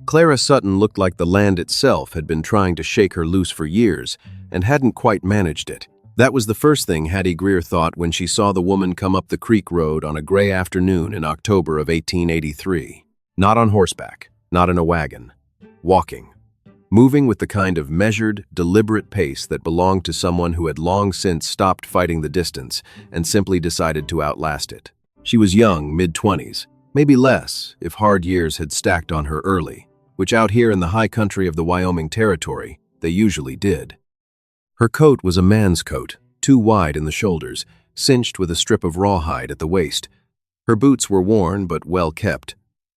Clara Sutton looked like the land itself had been trying to shake her loose for years and hadn't quite managed it. That was the first thing Hattie Greer thought when she saw the woman come up the creek road on a gray afternoon in October of 1883. Not on horseback, not in a wagon. Walking. Moving with the kind of measured, deliberate pace that belonged to someone who had long since stopped fighting the distance and simply decided to outlast it. She was young, mid-20s, maybe less if hard years had stacked on her early, which out here in the high country of the Wyoming Territory, they usually did. Her coat was a man's coat, too wide in the shoulders, cinched with a strip of rawhide at the waist. Her boots were worn but well kept.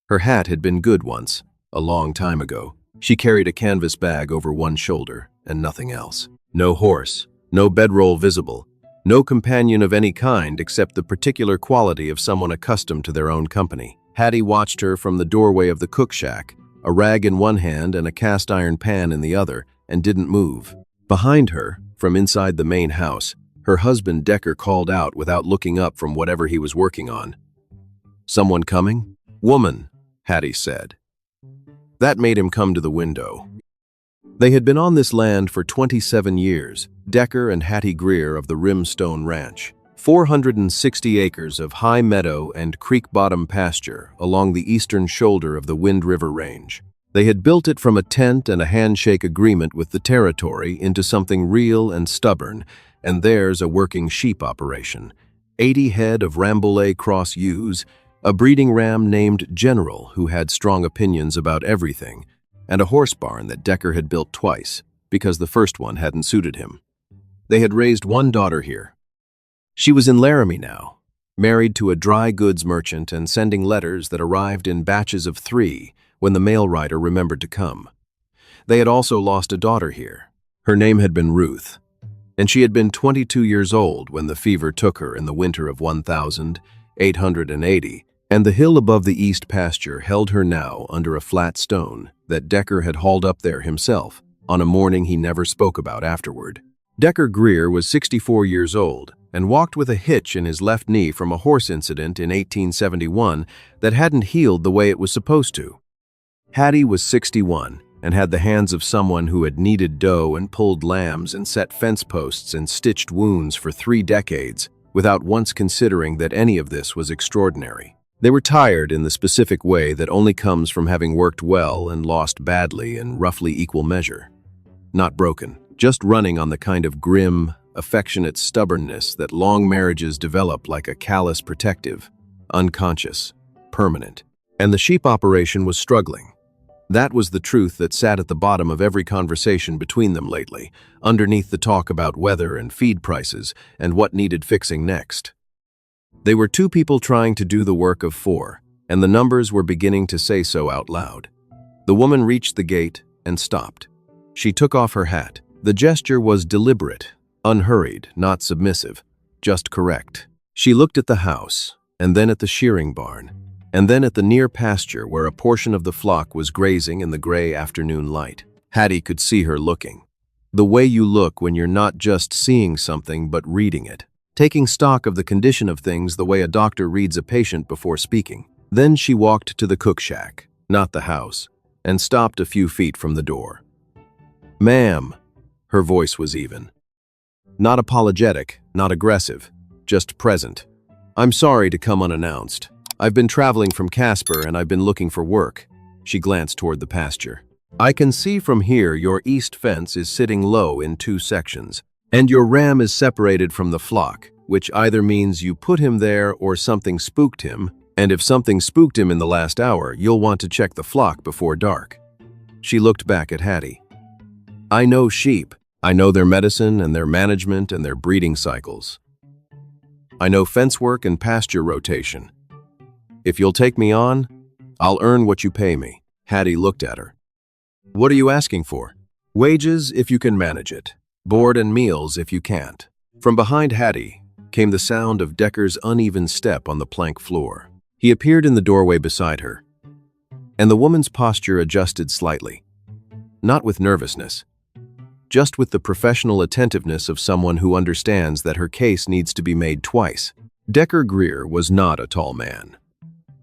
Her hat had been good once, a long time ago. She carried a canvas bag over one shoulder and nothing else. No horse, no bedroll visible, no companion of any kind except the particular quality of someone accustomed to their own company. Hattie watched her from the doorway of the cook shack, a rag in one hand and a cast iron pan in the other, and didn't move. Behind her, from inside the main house, her husband Decker called out without looking up from whatever he was working on. "Someone coming?" "Woman," Hattie said. That made him come to the window. They had been on this land for 27 years, Decker and Hattie Greer of the Rimstone Ranch. 460 acres of high meadow and creek-bottom pasture along the eastern shoulder of the Wind River Range. They had built it from a tent and a handshake agreement with the territory into something real and stubborn, and theirs a working sheep operation. 80 head of Rambouillet Cross ewes, a breeding ram named General who had strong opinions about everything, and a horse barn that Decker had built twice, because the first one hadn't suited him. They had raised one daughter here. She was in Laramie now, married to a dry goods merchant and sending letters that arrived in batches of 3 when the mail rider remembered to come. They had also lost a daughter here. Her name had been Ruth, and she had been 22 years old when the fever took her in the winter of 1880, and the hill above the east pasture held her now under a flat stone that Decker had hauled up there himself on a morning he never spoke about afterward. Decker Greer was 64 years old and walked with a hitch in his left knee from a horse incident in 1871 that hadn't healed the way it was supposed to. Hattie was 61 and had the hands of someone who had kneaded dough and pulled lambs and set fence posts and stitched wounds for 3 decades without once considering that any of this was extraordinary. They were tired in the specific way that only comes from having worked well and lost badly in roughly equal measure. Not broken, just running on the kind of grim, affectionate stubbornness that long marriages develop like a callous protective, unconscious, permanent. And the sheep operation was struggling. That was the truth that sat at the bottom of every conversation between them lately, underneath the talk about weather and feed prices and what needed fixing next. They were 2 people trying to do the work of 4, and the numbers were beginning to say so out loud. The woman reached the gate and stopped. She took off her hat. The gesture was deliberate, unhurried, not submissive, just correct. She looked at the house, and then at the shearing barn, and then at the near pasture where a portion of the flock was grazing in the gray afternoon light. Hattie could see her looking. The way you look when you're not just seeing something but reading it, taking stock of the condition of things the way a doctor reads a patient before speaking. Then she walked to the cook shack, not the house, and stopped a few feet from the door. "Ma'am," her voice was even. Not apologetic, not aggressive, just present. "I'm sorry to come unannounced. I've been traveling from Casper and I've been looking for work." She glanced toward the pasture. "I can see from here your east fence is sitting low in 2 sections, and your ram is separated from the flock, which either means you put him there or something spooked him, and if something spooked him in the last hour, you'll want to check the flock before dark." She looked back at Hattie. "I know sheep. I know their medicine and their management and their breeding cycles. I know fence work and pasture rotation. If you'll take me on, I'll earn what you pay me." Hattie looked at her. "What are you asking for?" "Wages if you can manage it. Board and meals if you can't." From behind Hattie came the sound of Decker's uneven step on the plank floor. He appeared in the doorway beside her, and the woman's posture adjusted slightly. Not with nervousness, just with the professional attentiveness of someone who understands that her case needs to be made twice. Decker Greer was not a tall man,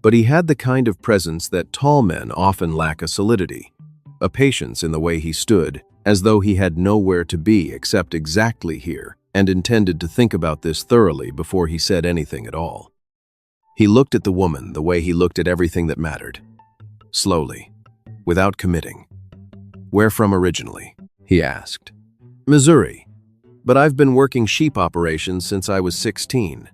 but he had the kind of presence that tall men often lack: a solidity, a patience in the way he stood, as though he had nowhere to be except exactly here, and intended to think about this thoroughly before he said anything at all. He looked at the woman the way he looked at everything that mattered. Slowly, without committing. "Where from originally?" he asked. "Missouri, but I've been working sheep operations since I was 16.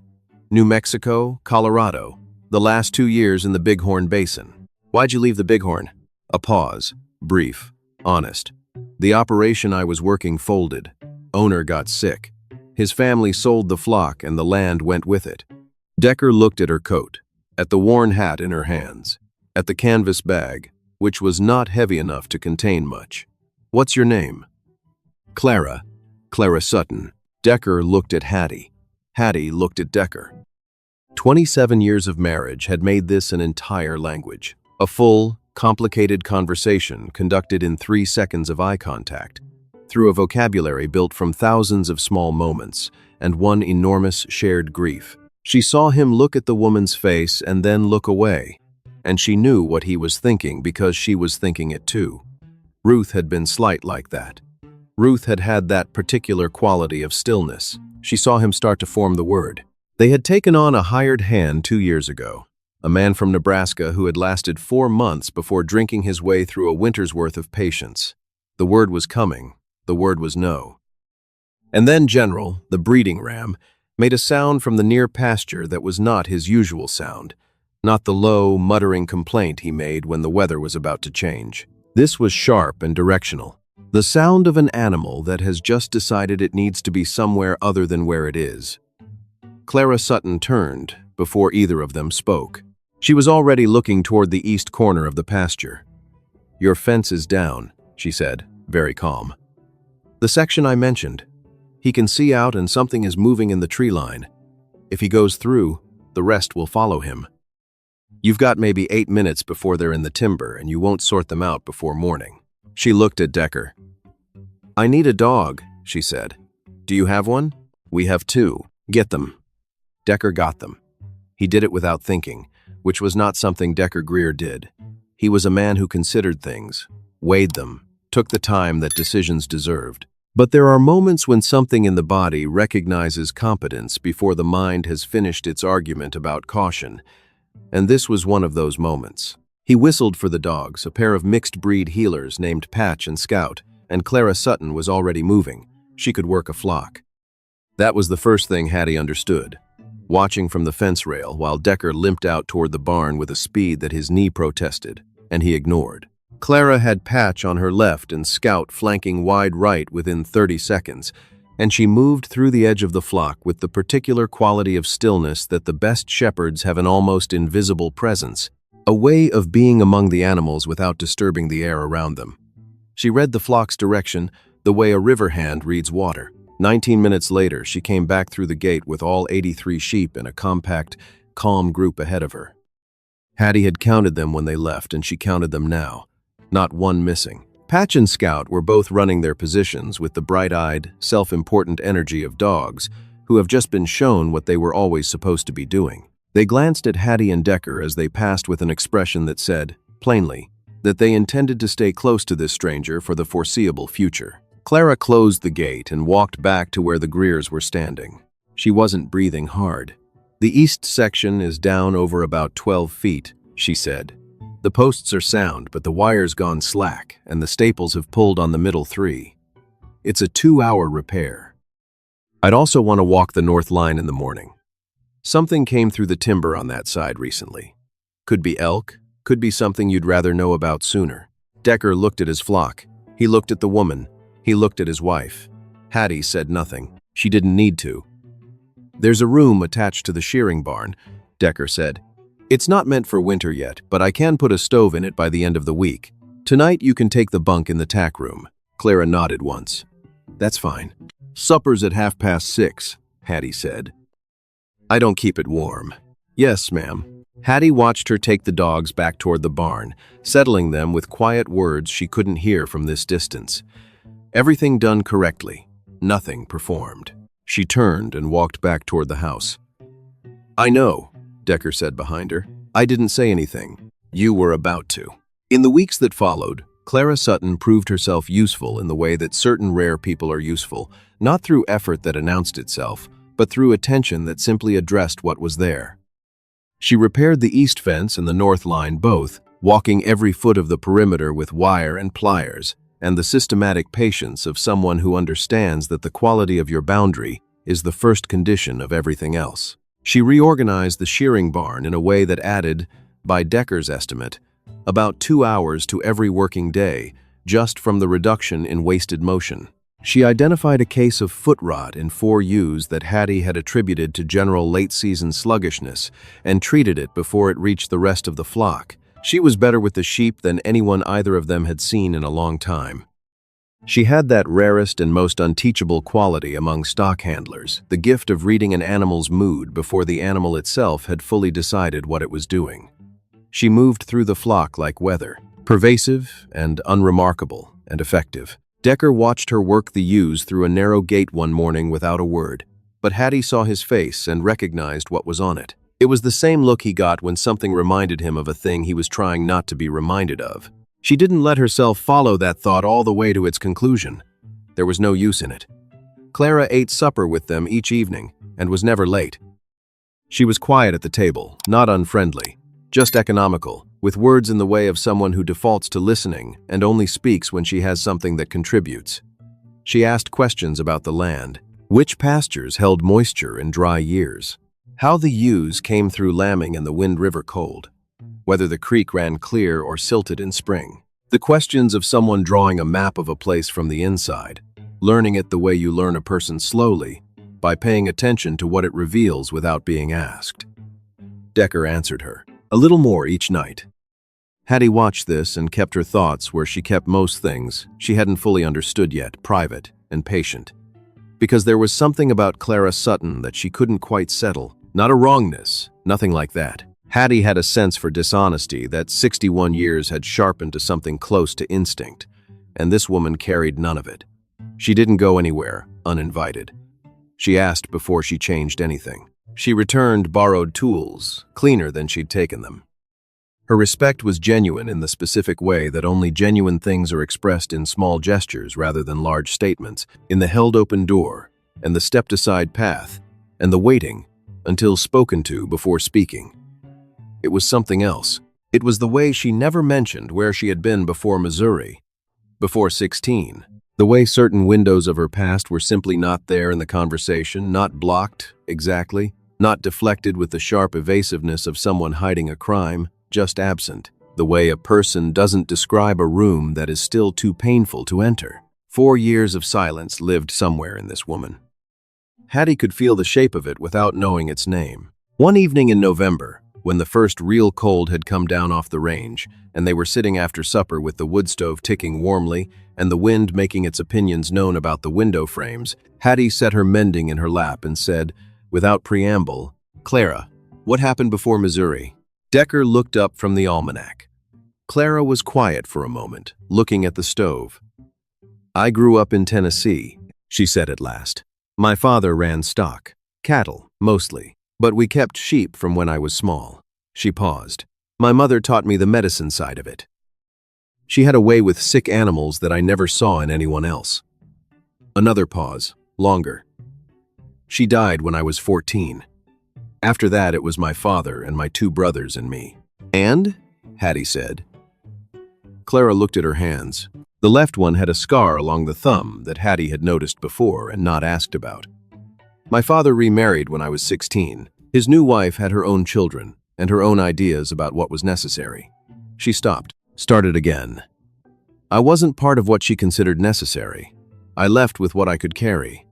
New Mexico, Colorado, the last 2 years in the Bighorn Basin." "Why'd you leave the Bighorn?" A pause, brief, honest. "The operation I was working folded. Owner got sick. His family sold the flock and the land went with it." Decker looked at her coat, at the worn hat in her hands, at the canvas bag, which was not heavy enough to contain much. "What's your name?" "Clara. Clara Sutton." Decker looked at Hattie. Hattie looked at Decker. 27 years of marriage had made this an entire language. A full, complicated conversation conducted in 3 seconds of eye contact, through a vocabulary built from thousands of small moments and one enormous shared grief. She saw him look at the woman's face and then look away, and she knew what he was thinking because she was thinking it too. Ruth had been slight like that. Ruth had had that particular quality of stillness. She saw him start to form the word. They had taken on a hired hand 2 years ago, a man from Nebraska who had lasted 4 months before drinking his way through a winter's worth of patience. The word was coming. The word was no. And then General, the breeding ram, made a sound from the near pasture that was not his usual sound, not the low, muttering complaint he made when the weather was about to change. This was sharp and directional, the sound of an animal that has just decided it needs to be somewhere other than where it is. Clara Sutton turned before either of them spoke. She was already looking toward the east corner of the pasture. "Your fence is down," she said, very calm. "The section I mentioned. He can see out and something is moving in the tree line. If he goes through, the rest will follow him. You've got maybe 8 minutes before they're in the timber, and you won't sort them out before morning." She looked at Decker. "I need a dog," she said. "Do you have one?" "We have 2. Get them." Decker got them. He did it without thinking, which was not something Decker Greer did. He was a man who considered things, weighed them, took the time that decisions deserved. But there are moments when something in the body recognizes competence before the mind has finished its argument about caution, and this was one of those moments. He whistled for the dogs, a pair of mixed-breed heelers named Patch and Scout, and Clara Sutton was already moving. She could work a flock. That was the first thing Hattie understood, watching from the fence rail while Decker limped out toward the barn with a speed that his knee protested, and he ignored. Clara had Patch on her left and Scout flanking wide right within 30 seconds, and she moved through the edge of the flock with the particular quality of stillness that the best shepherds have: an almost invisible presence, a way of being among the animals without disturbing the air around them. She read the flock's direction the way a river hand reads water. 19 minutes later, she came back through the gate with all 83 sheep in a compact, calm group ahead of her. Hattie had counted them when they left, and she counted them now. Not one missing. Patch and Scout were both running their positions with the bright-eyed, self-important energy of dogs who have just been shown what they were always supposed to be doing. They glanced at Hattie and Decker as they passed with an expression that said, plainly, that they intended to stay close to this stranger for the foreseeable future. Clara closed the gate and walked back to where the Greers were standing. She wasn't breathing hard. "The east section is down over about 12 feet, she said. "The posts are sound, but the wire's gone slack, and the staples have pulled on the middle 3. It's a 2-hour repair. I'd also want to walk the north line in the morning. Something came through the timber on that side recently. Could be elk, could be something you'd rather know about sooner." Decker looked at his flock. He looked at the woman. He looked at his wife. Hattie said nothing. She didn't need to. "There's a room attached to the shearing barn," Decker said. "It's not meant for winter yet, but I can put a stove in it by the end of the week. Tonight you can take the bunk in the tack room." Clara nodded once. "That's fine." "Supper's at 6:30, Hattie said. "I don't keep it warm." "Yes, ma'am." Hattie watched her take the dogs back toward the barn, settling them with quiet words she couldn't hear from this distance. Everything done correctly, nothing performed. She turned and walked back toward the house. "I know," Decker said behind her. I didn't say anything. You were about to. In the weeks that followed, Clara Sutton proved herself useful in the way that certain rare people are useful, not through effort that announced itself, but through attention that simply addressed what was there. She repaired the east fence and the north line both, walking every foot of the perimeter with wire and pliers, and the systematic patience of someone who understands that the quality of your boundary is the first condition of everything else. She reorganized the shearing barn in a way that added, by Decker's estimate, about 2 hours to every working day, just from the reduction in wasted motion. She identified a case of foot rot in 4 ewes that Hattie had attributed to general late-season sluggishness and treated it before it reached the rest of the flock. She was better with the sheep than anyone either of them had seen in a long time. She had that rarest and most unteachable quality among stock handlers, the gift of reading an animal's mood before the animal itself had fully decided what it was doing. She moved through the flock like weather, pervasive and unremarkable and effective. Decker watched her work the ewes through a narrow gate one morning without a word, but Hattie saw his face and recognized what was on it. It was the same look he got when something reminded him of a thing he was trying not to be reminded of. She didn't let herself follow that thought all the way to its conclusion. There was no use in it. Clara ate supper with them each evening and was never late. She was quiet at the table, not unfriendly, just economical, with words in the way of someone who defaults to listening and only speaks when she has something that contributes. She asked questions about the land, which pastures held moisture in dry years, how the ewes came through lambing in the Wind River cold, whether the creek ran clear or silted in spring. The questions of someone drawing a map of a place from the inside, learning it the way you learn a person slowly, by paying attention to what it reveals without being asked. Decker answered her, a little more each night. Hattie watched this and kept her thoughts where she kept most things she hadn't fully understood yet, private and patient. Because there was something about Clara Sutton that she couldn't quite settle. Not a wrongness, nothing like that. Hattie had a sense for dishonesty that 61 years had sharpened to something close to instinct, and this woman carried none of it. She didn't go anywhere, uninvited. She asked before she changed anything. She returned borrowed tools, cleaner than she'd taken them. Her respect was genuine in the specific way that only genuine things are expressed in small gestures rather than large statements, in the held open door, and the stepped-aside path, and the waiting until spoken to before speaking. It was something else. It was the way she never mentioned where she had been before Missouri, before 16. The way certain windows of her past were simply not there in the conversation, not blocked, exactly, not deflected with the sharp evasiveness of someone hiding a crime, just absent. The way a person doesn't describe a room that is still too painful to enter. 4 years of silence lived somewhere in this woman. Hattie could feel the shape of it without knowing its name. One evening in November, when the first real cold had come down off the range, and they were sitting after supper with the wood stove ticking warmly and the wind making its opinions known about the window frames, Hattie set her mending in her lap and said, without preamble, "Clara, what happened before Missouri?" Decker looked up from the almanac. Clara was quiet for a moment, looking at the stove. "I grew up in Tennessee," she said at last. "My father ran stock, cattle, mostly. But we kept sheep from when I was small." She paused. "My mother taught me the medicine side of it. She had a way with sick animals that I never saw in anyone else." Another pause, longer. "She died when I was 14. After that, it was my father and my 2 brothers and me." "And?" Hattie said. Clara looked at her hands. The left one had a scar along the thumb that Hattie had noticed before and not asked about. "My father remarried when I was 16. His new wife had her own children and her own ideas about what was necessary." She stopped, started again. "I wasn't part of what she considered necessary. I left with what I could carry.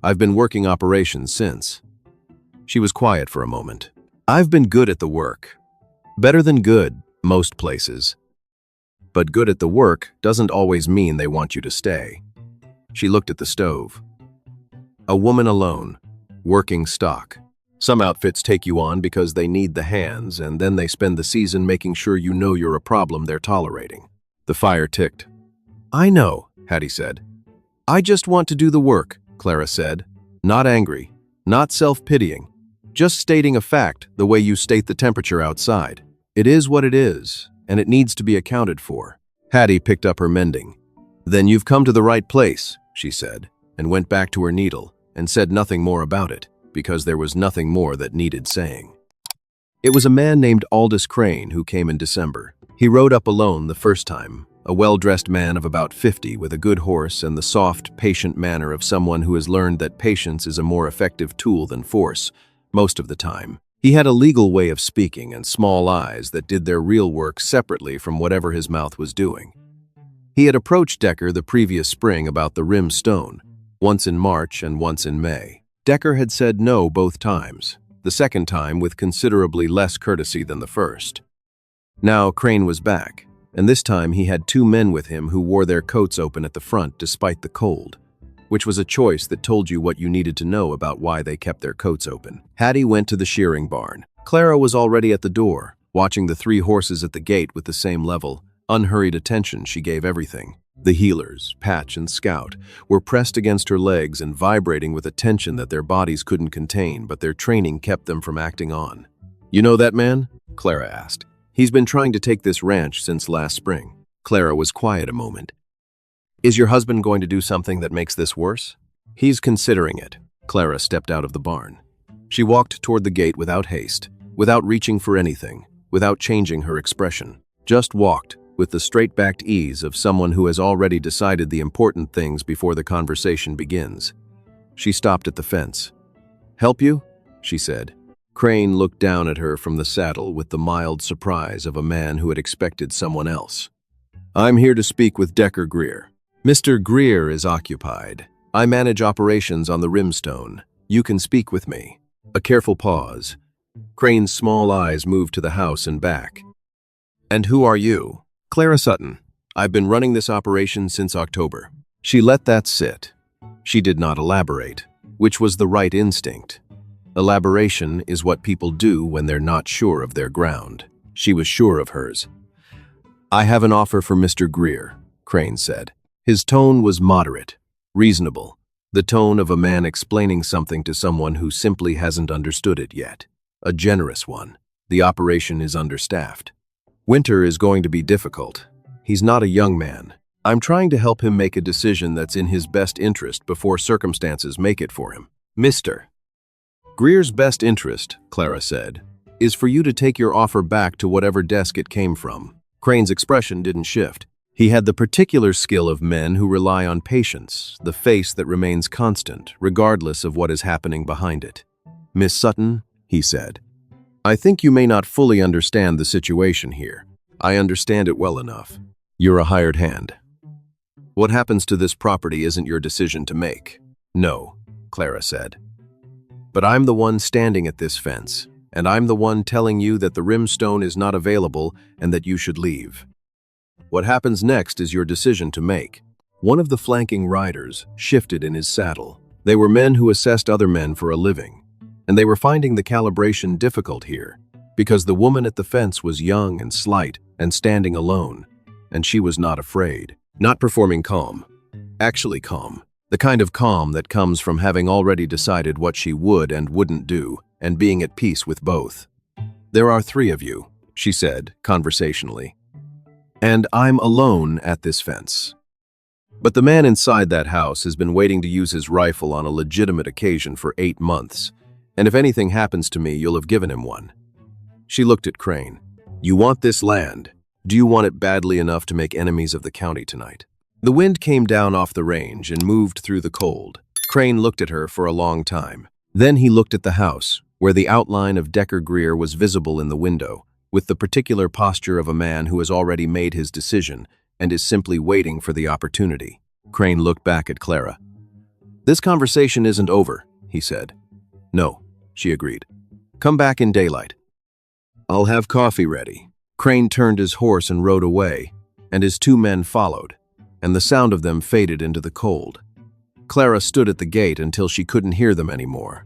I've been working operations since." She was quiet for a moment. "I've been good at the work. Better than good, most places. But good at the work doesn't always mean they want you to stay." She looked at the stove. "A woman alone, working stock. Some outfits take you on because they need the hands, and then they spend the season making sure you know you're a problem they're tolerating." The fire ticked. "I know," Hattie said. "I just want to do the work," Clara said. Not angry, not self-pitying, just stating a fact the way you state the temperature outside. It is what it is, and it needs to be accounted for. Hattie picked up her mending. Then you've come to the right place, she said, and went back to her needle and said nothing more about it, because there was nothing more that needed saying. It was a man named Aldous Crane who came in December. He rode up alone the first time, a well-dressed man of about 50 with a good horse and the soft, patient manner of someone who has learned that patience is a more effective tool than force, most of the time. He had a legal way of speaking and small eyes that did their real work separately from whatever his mouth was doing. He had approached Decker the previous spring about the rim stone, once in March and once in May. Decker had said no both times, the second time with considerably less courtesy than the first. Now Crane was back, and this time he had 2 men with him who wore their coats open at the front despite the cold, which was a choice that told you what you needed to know about why they kept their coats open. Hattie went to the shearing barn. Clara was already at the door, watching the 3 horses at the gate with the same level, unhurried attention she gave everything. The heelers, Patch and Scout, were pressed against her legs and vibrating with a tension that their bodies couldn't contain, but their training kept them from acting on. "You know that man?" Clara asked. "He's been trying to take this ranch since last spring." Clara was quiet a moment. "Is your husband going to do something that makes this worse?" "He's considering it." Clara stepped out of the barn. She walked toward the gate without haste, without reaching for anything, without changing her expression. Just walked, with the straight-backed ease of someone who has already decided the important things before the conversation begins. She stopped at the fence. "Help you?" she said. Crane looked down at her from the saddle with the mild surprise of a man who had expected someone else. "I'm here to speak with Decker Greer." "Mr. Greer is occupied. I manage operations on the rimstone. You can speak with me." A careful pause. Crane's small eyes moved to the house and back. "And who are you?" "Clara Sutton. I've been running this operation since October." She let that sit. She did not elaborate, which was the right instinct. Elaboration is what people do when they're not sure of their ground. She was sure of hers. "I have an offer for Mr. Greer," Crane said. His tone was moderate, reasonable, the tone of a man explaining something to someone who simply hasn't understood it yet. A generous one. The operation is understaffed. Winter is going to be difficult. He's not a young man. I'm trying to help him make a decision that's in his best interest before circumstances make it for him. Mr. Greer's best interest, Clara said, is for you to take your offer back to whatever desk it came from. Crane's expression didn't shift. He had the particular skill of men who rely on patience, the face that remains constant, regardless of what is happening behind it. "Miss Sutton," he said, "I think you may not fully understand the situation here. I understand it well enough. You're a hired hand. What happens to this property isn't your decision to make." "No," Clara said. "But I'm the one standing at this fence, and I'm the one telling you that the rimstone is not available and that you should leave. What happens next is your decision to make." One of the flanking riders shifted in his saddle. They were men who assessed other men for a living, and they were finding the calibration difficult here, because the woman at the fence was young and slight and standing alone, and she was not afraid, not performing calm, actually calm, the kind of calm that comes from having already decided what she would and wouldn't do, and being at peace with both. "There are 3 of you," she said, conversationally, "and I'm alone at this fence. But the man inside that house has been waiting to use his rifle on a legitimate occasion for 8 months, and if anything happens to me, you'll have given him one." She looked at Crane. "You want this land. Do you want it badly enough to make enemies of the county tonight?" The wind came down off the range and moved through the cold. Crane looked at her for a long time. Then he looked at the house, where the outline of Decker Greer was visible in the window, with the particular posture of a man who has already made his decision and is simply waiting for the opportunity. Crane looked back at Clara. "This conversation isn't over," he said. "No," she agreed. "Come back in daylight. I'll have coffee ready." Crane turned his horse and rode away, and his 2 men followed, and the sound of them faded into the cold. Clara stood at the gate until she couldn't hear them anymore.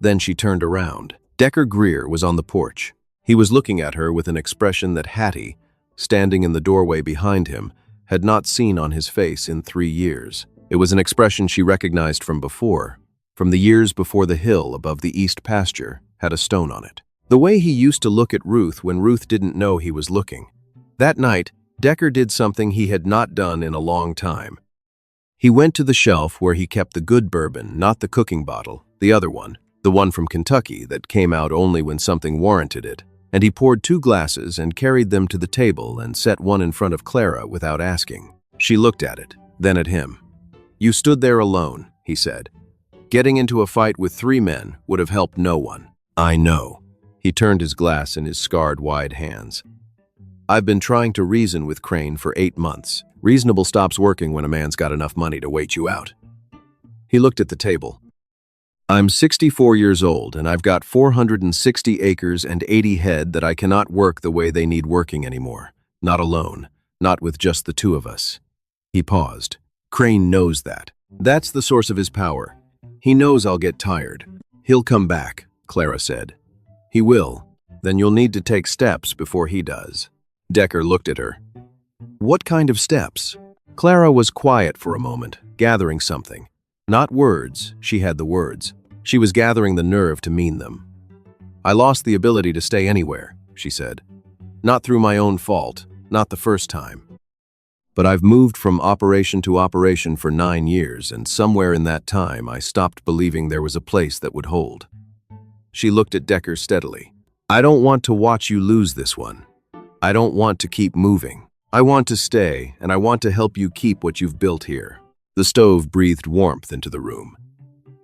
Then she turned around. Decker Greer was on the porch. He was looking at her with an expression that Hattie, standing in the doorway behind him, had not seen on his face in 3 years. It was an expression she recognized from before, from the years before the hill above the east pasture had a stone on it. The way he used to look at Ruth when Ruth didn't know he was looking. That night, Decker did something he had not done in a long time. He went to the shelf where he kept the good bourbon, not the cooking bottle, the other one, the one from Kentucky that came out only when something warranted it, and he poured 2 glasses and carried them to the table and set one in front of Clara without asking. She looked at it, then at him. "You stood there alone," he said. "Getting into a fight with 3 men would have helped no one." "I know." He turned his glass in his scarred, wide hands. "I've been trying to reason with Crane for 8 months. Reasonable stops working when a man's got enough money to wait you out." He looked at the table. "I'm 64 years old, and I've got 460 acres and 80 head that I cannot work the way they need working anymore. Not alone. Not with just the 2 of us." He paused. "Crane knows that. That's the source of his power. He knows I'll get tired. He'll come back," Clara said. "He will. Then you'll need to take steps before he does." Decker looked at her. "What kind of steps?" Clara was quiet for a moment, gathering something. Not words, she had the words. She was gathering the nerve to mean them. "I lost the ability to stay anywhere," she said. "Not through my own fault, not the first time. But I've moved from operation to operation for 9 years, and somewhere in that time I stopped believing there was a place that would hold." She looked at Decker steadily. "I don't want to watch you lose this one. I don't want to keep moving. I want to stay, and I want to help you keep what you've built here." The stove breathed warmth into the room.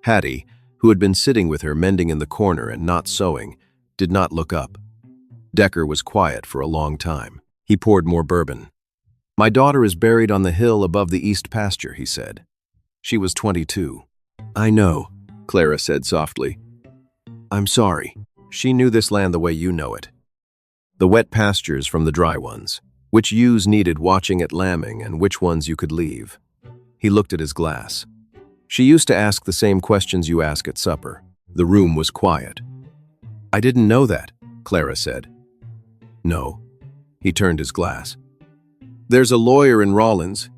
Hattie, who had been sitting with her mending in the corner and not sewing, did not look up. Decker was quiet for a long time. He poured more bourbon. "My daughter is buried on the hill above the east pasture," he said. "She was 22. "I know," Clara said softly. "I'm sorry." She knew this land the way you know it. The wet pastures from the dry ones. Which ewes needed watching at lambing and which ones you could leave. He looked at his glass. "She used to ask the same questions you ask at supper." The room was quiet. "I didn't know that," Clara said. "No." He turned his glass. "There's a lawyer in Rawlins.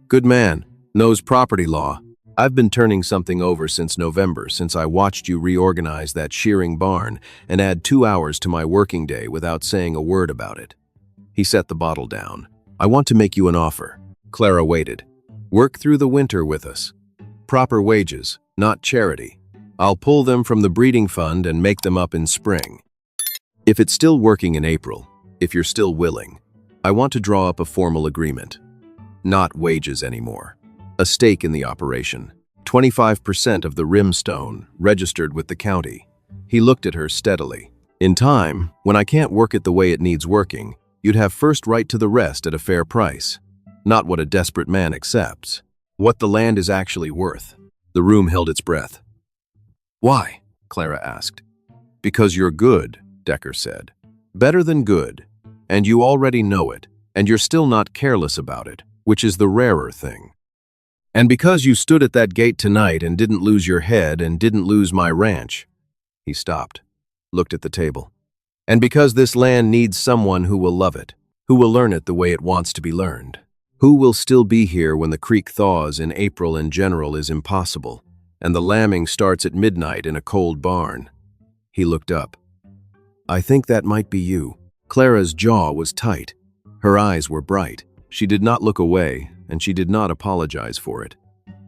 Good man, knows property law. I've been turning something over since November, since I watched you reorganize that shearing barn and add 2 hours to my working day without saying a word about it." He set the bottle down. "I want to make you an offer." Clara waited. "Work through the winter with us. Proper wages, not charity. I'll pull them from the breeding fund and make them up in spring. If it's still working in April, if you're still willing, I want to draw up a formal agreement. Not wages anymore. A stake in the operation. 25% of the rimstone, registered with the county." He looked at her steadily. "In time, when I can't work it the way it needs working, you'd have first right to the rest at a fair price. Not what a desperate man accepts. What the land is actually worth." The room held its breath. "Why?" Clara asked. "Because you're good," Decker said. "Better than good. And you already know it, and you're still not careless about it, which is the rarer thing. And because you stood at that gate tonight and didn't lose your head and didn't lose my ranch." He stopped, looked at the table. "And because this land needs someone who will love it, who will learn it the way it wants to be learned. Who will still be here when the creek thaws in April in general is impossible, and the lambing starts at midnight in a cold barn." He looked up. "I think that might be you." Clara's jaw was tight. Her eyes were bright. She did not look away, and she did not apologize for it.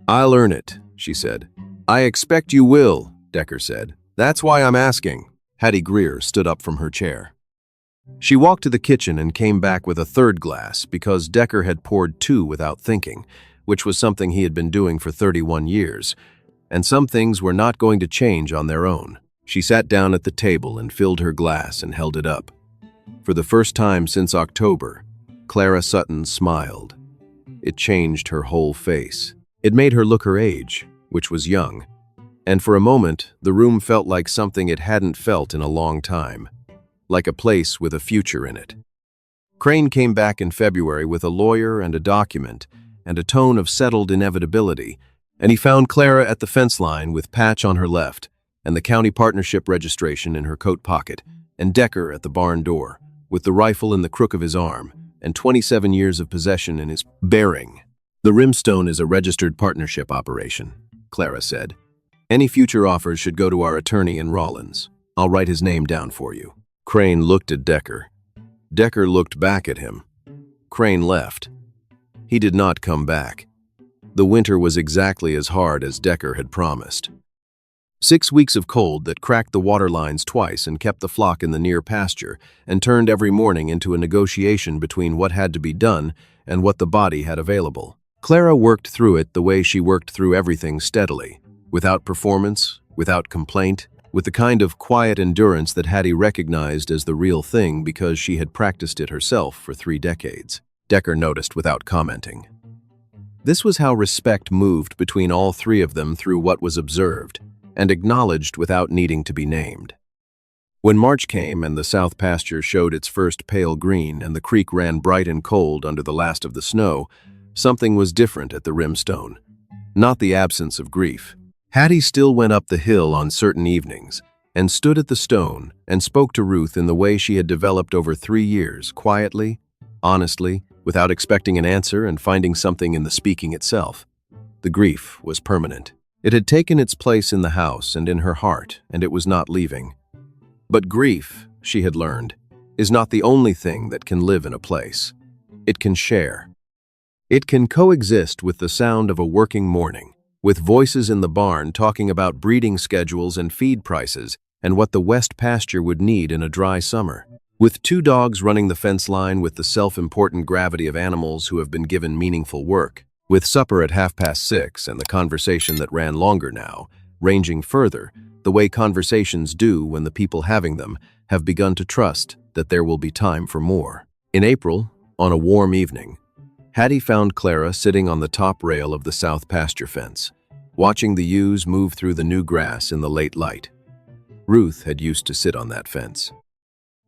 "I'll earn it," she said. "I expect you will," Decker said. "That's why I'm asking." Hattie Greer stood up from her chair. She walked to the kitchen and came back with a 3rd glass because Decker had poured 2 without thinking, which was something he had been doing for 31 years, and some things were not going to change on their own. She sat down at the table and filled her glass and held it up. For the first time since October, Clara Sutton smiled. It changed her whole face. It made her look her age, which was young, and for a moment the room felt like something it hadn't felt in a long time. Like a place with a future in it. Crane came back in February with a lawyer and a document and a tone of settled inevitability, and he found Clara at the fence line with Patch on her left and the county partnership registration in her coat pocket, and Decker at the barn door with the rifle in the crook of his arm and 27 years of possession in his bearing. "The rimstone is a registered partnership operation," Clara said. "Any future offers should go to our attorney in Rawlins. I'll write his name down for you." Crane looked at Decker. Decker looked back at him. Crane left. He did not come back. The winter was exactly as hard as Decker had promised. 6 weeks of cold that cracked the water lines twice and kept the flock in the near pasture and turned every morning into a negotiation between what had to be done and what the body had available. Clara worked through it the way she worked through everything steadily, without performance, without complaint, with the kind of quiet endurance that Hattie recognized as the real thing because she had practiced it herself for 3 decades. Decker noticed without commenting. This was how respect moved between all 3 of them through what was observed and acknowledged without needing to be named. When March came and the south pasture showed its first pale green and the creek ran bright and cold under the last of the snow, something was different at the rimstone. Not the absence of grief. Hattie still went up the hill on certain evenings and stood at the stone and spoke to Ruth in the way she had developed over 3 years, quietly, honestly, without expecting an answer and finding something in the speaking itself. The grief was permanent. It had taken its place in the house and in her heart, and it was not leaving. But grief, she had learned, is not the only thing that can live in a place. It can share. It can coexist with the sound of a working morning, with voices in the barn talking about breeding schedules and feed prices and what the west pasture would need in a dry summer. With 2 dogs running the fence line with the self-important gravity of animals who have been given meaningful work. With supper at 6:30 and the conversation that ran longer now, ranging further, the way conversations do when the people having them have begun to trust that there will be time for more. In April, on a warm evening, Hattie found Clara sitting on the top rail of the south pasture fence, watching the ewes move through the new grass in the late light. Ruth had used to sit on that fence.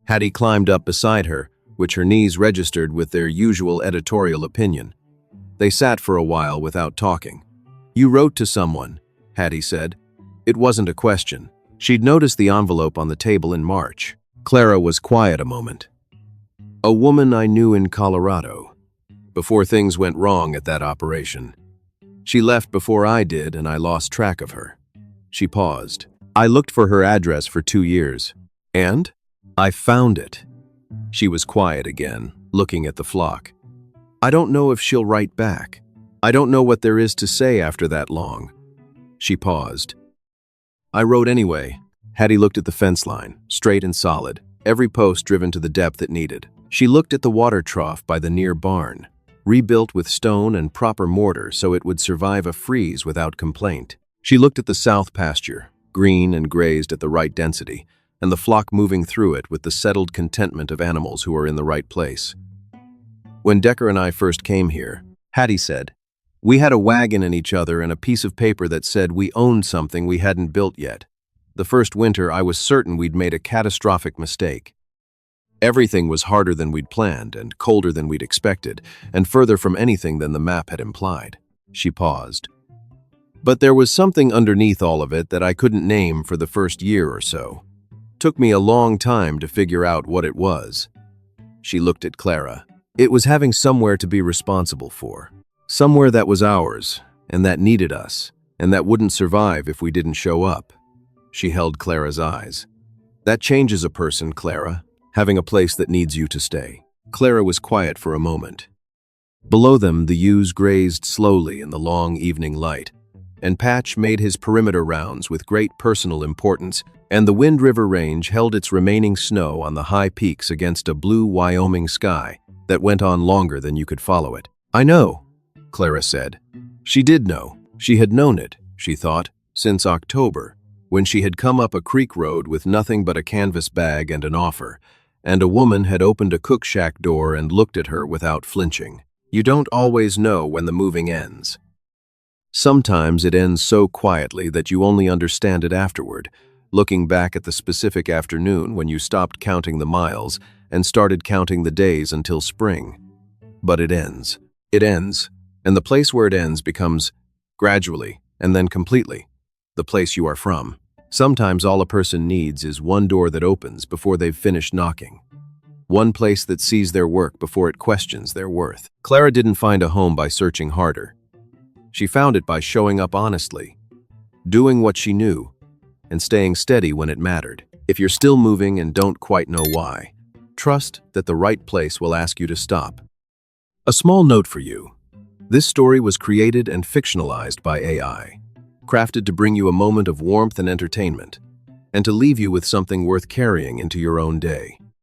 Hattie climbed up beside her, which her knees registered with their usual editorial opinion. They sat for a while without talking. "You wrote to someone," Hattie said. It wasn't a question. She'd noticed the envelope on the table in March. Clara was quiet a moment. "A woman I knew in Colorado, before things went wrong at that operation. She left before I did and I lost track of her." She paused. "I looked for her address for 2 years. And? I found it." She was quiet again, looking at the flock. "I don't know if she'll write back. I don't know what there is to say after that long." She paused. "I wrote anyway." Hattie looked at the fence line, straight and solid, every post driven to the depth it needed. She looked at the water trough by the near barn, rebuilt with stone and proper mortar so it would survive a freeze without complaint. She looked at the south pasture, green and grazed at the right density, and the flock moving through it with the settled contentment of animals who are in the right place. "When Decker and I first came here," Hattie said, "we had a wagon in each other and a piece of paper that said we owned something we hadn't built yet. The first winter, I was certain we'd made a catastrophic mistake. Everything was harder than we'd planned and colder than we'd expected, and further from anything than the map had implied." She paused. "But there was something underneath all of it that I couldn't name for the first year or so. Took me a long time to figure out what it was." She looked at Clara. "It was having somewhere to be responsible for. Somewhere that was ours, and that needed us, and that wouldn't survive if we didn't show up." She held Clara's eyes. "That changes a person, Clara, having a place that needs you to stay." Clara was quiet for a moment. Below them, the ewes grazed slowly in the long evening light, and Patch made his perimeter rounds with great personal importance, and the Wind River Range held its remaining snow on the high peaks against a blue Wyoming sky that went on longer than you could follow it. "I know," Clara said. She did know. She had known it, she thought, since October, when she had come up a creek road with nothing but a canvas bag and an offer, and a woman had opened a cook shack door and looked at her without flinching. You don't always know when the moving ends. Sometimes it ends so quietly that you only understand it afterward, looking back at the specific afternoon when you stopped counting the miles and started counting the days until spring. But it ends. It ends, and the place where it ends becomes, gradually, and then completely, the place you are from. Sometimes all a person needs is one door that opens before they've finished knocking. One place that sees their work before it questions their worth. Clara didn't find a home by searching harder. She found it by showing up honestly, doing what she knew, and staying steady when it mattered. If you're still moving and don't quite know why, trust that the right place will ask you to stop. A small note for you. This story was created and fictionalized by AI, crafted to bring you a moment of warmth and entertainment, and to leave you with something worth carrying into your own day.